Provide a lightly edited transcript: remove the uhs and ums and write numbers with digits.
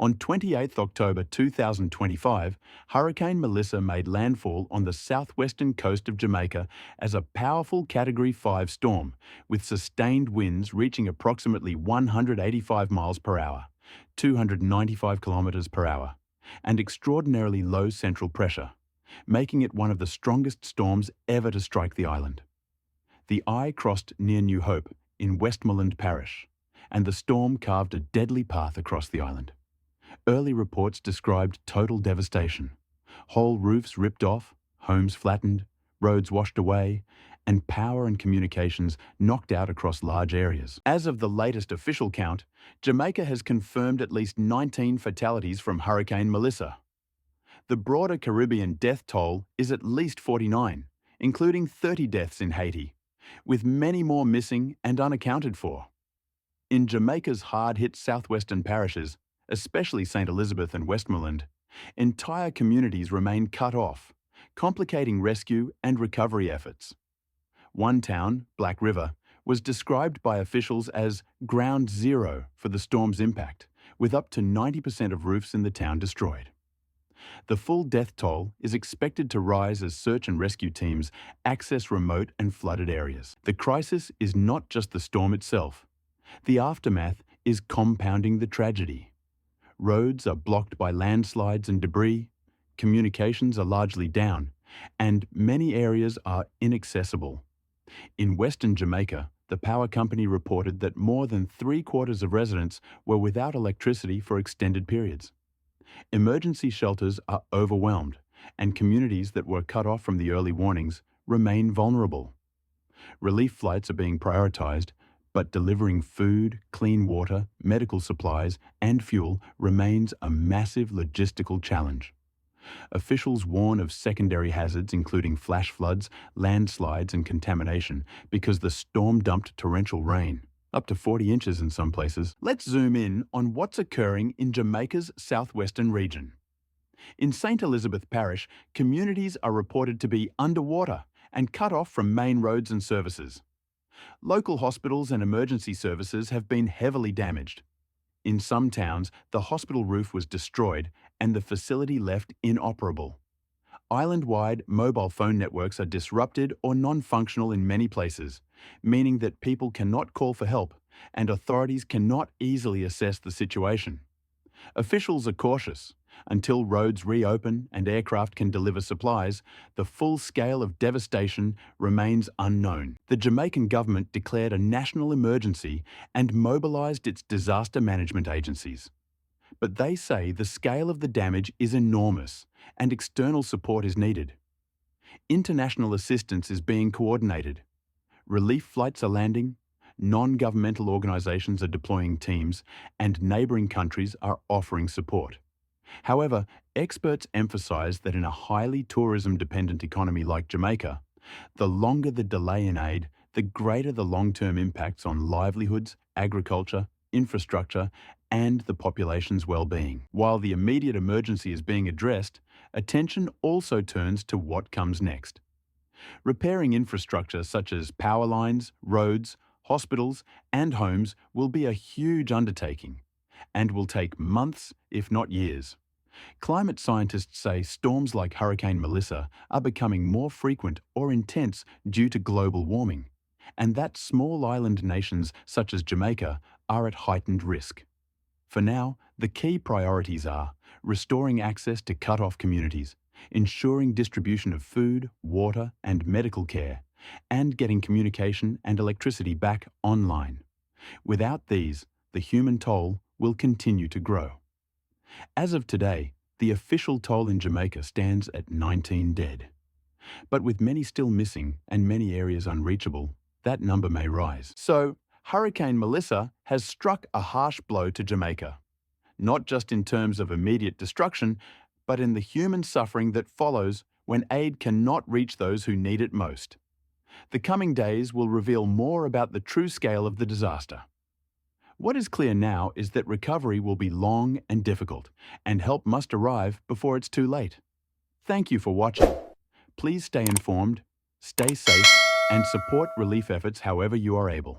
On 28 October 2025, Hurricane Melissa made landfall on the southwestern coast of Jamaica as a powerful Category 5 storm, with sustained winds reaching approximately 185 miles per hour, 295 kilometers per hour, and extraordinarily low central pressure, making it one of the strongest storms ever to strike the island. The eye crossed near New Hope in Westmoreland Parish, and the storm carved a deadly path across the island. Early reports described total devastation. Whole roofs ripped off, homes flattened, roads washed away, and power and communications knocked out across large areas. As of the latest official count, Jamaica has confirmed at least 19 fatalities from Hurricane Melissa. The broader Caribbean death toll is at least 49, including 30 deaths in Haiti, with many more missing and unaccounted for. In Jamaica's hard-hit southwestern parishes, especially St. Elizabeth and Westmoreland, entire communities remain cut off, complicating rescue and recovery efforts. One town, Black River, was described by officials as ground zero for the storm's impact, with up to 90% of roofs in the town destroyed. The full death toll is expected to rise as search and rescue teams access remote and flooded areas. The crisis is not just the storm itself. The aftermath is compounding the tragedy. Roads are blocked by landslides and debris, communications are largely down, and many areas are inaccessible. In western Jamaica, the power company reported that more than three-quarters of residents were without electricity for extended periods. Emergency shelters are overwhelmed, and communities that were cut off from the early warnings remain vulnerable. Relief flights are being prioritized, but delivering food, clean water, medical supplies, and fuel remains a massive logistical challenge. Officials warn of secondary hazards including flash floods, landslides, and contamination because the storm dumped torrential rain, up to 40 inches in some places. Let's zoom in on what's occurring in Jamaica's southwestern region. In St. Elizabeth Parish, communities are reported to be underwater and cut off from main roads and services. Local hospitals and emergency services have been heavily damaged. In some towns, the hospital roof was destroyed and the facility left inoperable. Island-wide mobile phone networks are disrupted or non-functional in many places, meaning that people cannot call for help and authorities cannot easily assess the situation. Officials are cautious. Until roads reopen and aircraft can deliver supplies, the full scale of devastation remains unknown. The Jamaican government declared a national emergency and mobilized its disaster management agencies. But they say the scale of the damage is enormous and external support is needed. International assistance is being coordinated. Relief flights are landing, non-governmental organizations are deploying teams, and neighboring countries are offering support. However, experts emphasize that in a highly tourism-dependent economy like Jamaica, the longer the delay in aid, the greater the long-term impacts on livelihoods, agriculture, infrastructure, and the population's well-being. While the immediate emergency is being addressed, attention also turns to what comes next. Repairing infrastructure such as power lines, roads, hospitals, and homes will be a huge undertaking and will take months, if not years. Climate scientists say storms like Hurricane Melissa are becoming more frequent or intense due to global warming, and that small island nations such as Jamaica are at heightened risk. For now, the key priorities are restoring access to cut-off communities, ensuring distribution of food, water, and medical care, and getting communication and electricity back online. Without these, the human toll will continue to grow. As of today, the official toll in Jamaica stands at 19 dead. But with many still missing and many areas unreachable, that number may rise. So, Hurricane Melissa has struck a harsh blow to Jamaica, not just in terms of immediate destruction, but in the human suffering that follows when aid cannot reach those who need it most. The coming days will reveal more about the true scale of the disaster. What is clear now is that recovery will be long and difficult, and help must arrive before it's too late. Thank you for watching. Please stay informed, stay safe, and support relief efforts however you are able.